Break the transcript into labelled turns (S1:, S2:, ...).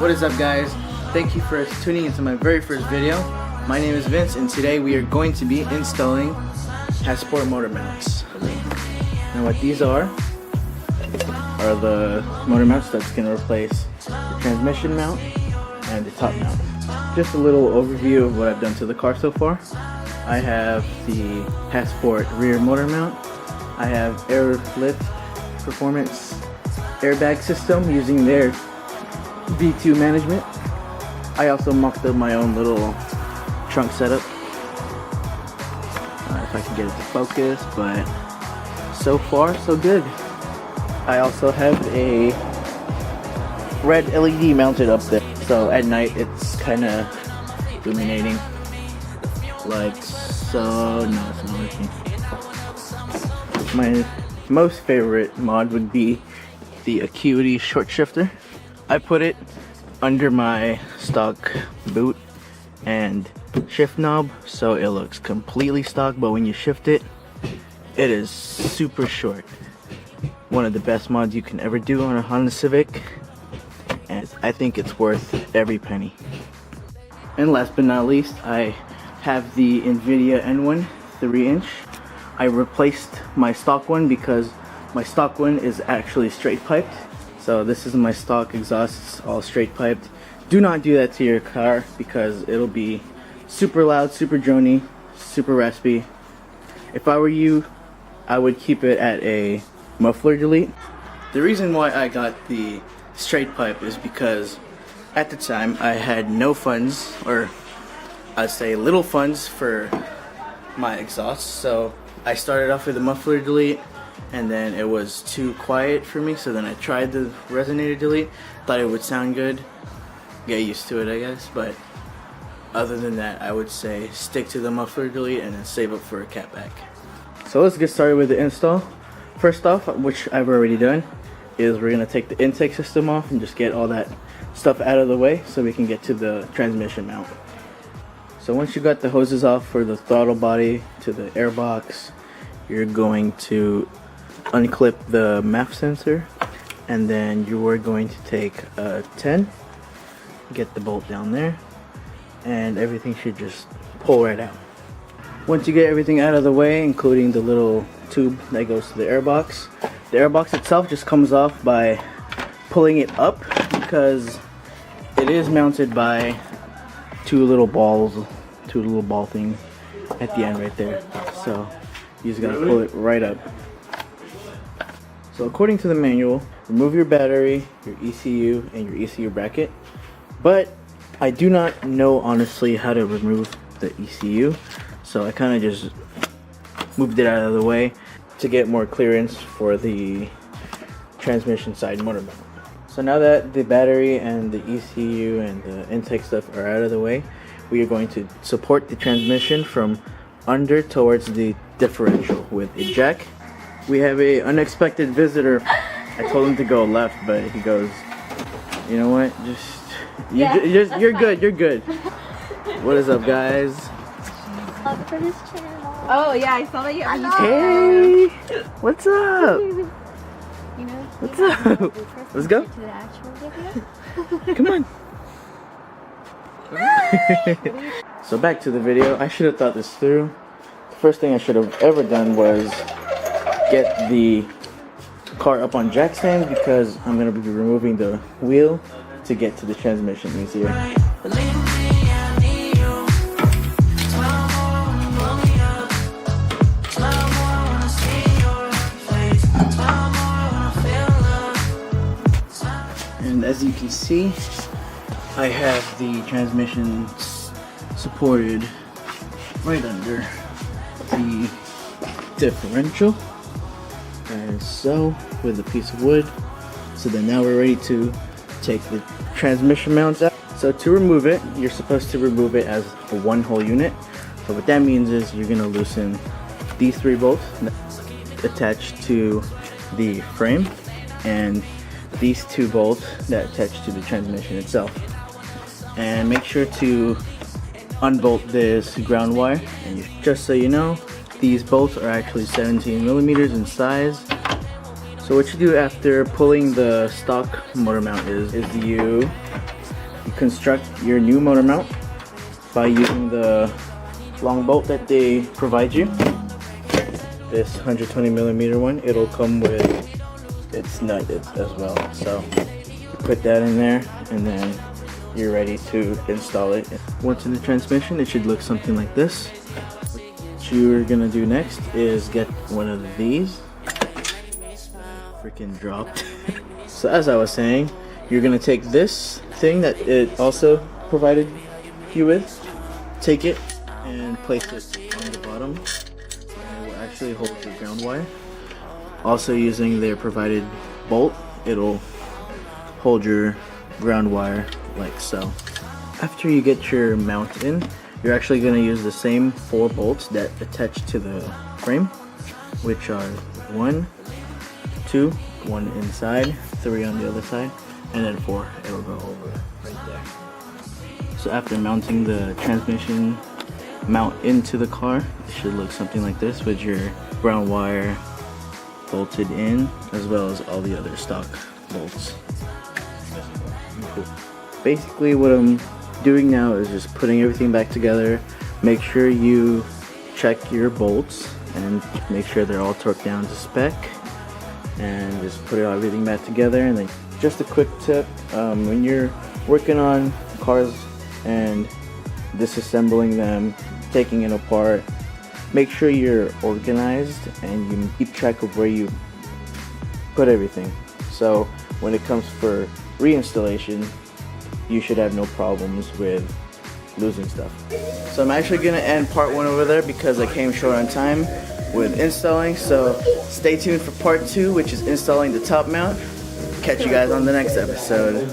S1: What is up, guys? Thank you for tuning into my very first video. My name is Vince, and today we are going to be installing Hasport motor mounts. Now what these are the motor mounts that's going to replace the transmission mount and the top mount. Just a little overview of what I've done to the car so far. I have the Hasport rear motor mount. I have Airlift Performance airbag system using their V2 management. I also mocked up my own little trunk setup. If I can get it to focus, but so far so good. I also have a red LED mounted up there, so at night it's kind of illuminating like so. No, it's not working. My most favorite mod would be the Acuity short shifter. I put it under my stock boot and shift knob, so it looks completely stock, but when you shift it, it is super short. One of the best mods you can ever do on a Honda Civic, and I think it's worth every penny. And last but not least, I have the NVIDIA N1 3-inch. I replaced my stock one because my stock one is actually straight piped. So this is my stock exhaust, it's all straight piped. Do not do that to your car because it'll be super loud, super drony, super raspy. If I were you, I would keep it at a muffler delete. The reason why I got the straight pipe is because at the time I had no funds, or I'd say little funds for my exhaust. So I started off with a muffler delete, and then it was too quiet for me, so then I tried the resonator delete. Thought it would sound good, get used to it I guess, but other than that I would say stick to the muffler delete and then save up for a catback. So let's get started with the install. First off, which I've already done, is we're going to take the intake system off and just get all that stuff out of the way so we can get to the transmission mount. So once you got the hoses off for the throttle body to the airbox, you're going to unclip the MAF sensor, and then you are going to take a 10, get the bolt down there, and everything should just pull right out. Once you get everything out of the way, including the little tube that goes to the airbox itself just comes off by pulling it up, because it is mounted by two little ball things at the end right there. So you just gotta pull it right up. So according to the manual, remove your battery, your ECU, and your ECU bracket. But I do not know honestly how to remove the ECU, so I kind of just moved it out of the way to get more clearance for the transmission side motor mount. So now that the battery and the ECU and the intake stuff are out of the way, we are going to support the transmission from under towards the differential with a jack. We have a unexpected visitor. I told him to go left, but he goes, you know what, you're good, you're good. What is up, guys?
S2: Welcome for this channel.
S3: Oh yeah, I saw that you.
S1: Hey, what's up?
S2: You know,
S1: What's up? Let's go.
S2: To the actual video.
S1: Come on. So back to the video. I should have thought this through. The first thing I should have ever done was get the car up on jack stand, because I'm going to be removing the wheel to get to the transmission easier. And as you can see, I have the transmission supported right under the differential, and so with a piece of wood. So then now we're ready to take the transmission mounts out. So to remove it, you're supposed to remove it as a one whole unit. So what that means is you're going to loosen these 3 bolts attached to the frame, and these 2 bolts that attach to the transmission itself. And make sure to unbolt this ground wire. And just so you know, these bolts are actually 17 millimeters in size. So what you do after pulling the stock motor mount is you you construct your new motor mount by using the long bolt that they provide you. This 120 millimeter one, it'll come with its nut as well. So you put that in there and then you're ready to install it. Once in the transmission, it should look something like this. What you're gonna do next is get one of these. Freaking dropped. So as I was saying, you're gonna take this thing that it also provided you with, take it and place it on the bottom, and it will actually hold your ground wire. Also using their provided bolt, it'll hold your ground wire like so. After you get your mount in, you're actually going to use the same 4 bolts that attach to the frame, which are 1, 2, 1 inside, 3 on the other side, and then 4, it'll go over right there. So after mounting the transmission mount into the car, it should look something like this with your ground wire bolted in, as well as all the other stock bolts. Basically what I'm doing now is just putting everything back together. Make sure you check your bolts and make sure they're all torqued down to spec, and just put everything back together. And then just a quick tip, when you're working on cars and disassembling them, taking it apart, make sure you're organized and you keep track of where you put everything. So when it comes for reinstallation, you should have no problems with losing stuff. So I'm actually gonna end part 1 over there because I came short on time with installing. So stay tuned for part 2, which is installing the top mount. Catch you guys on the next episode.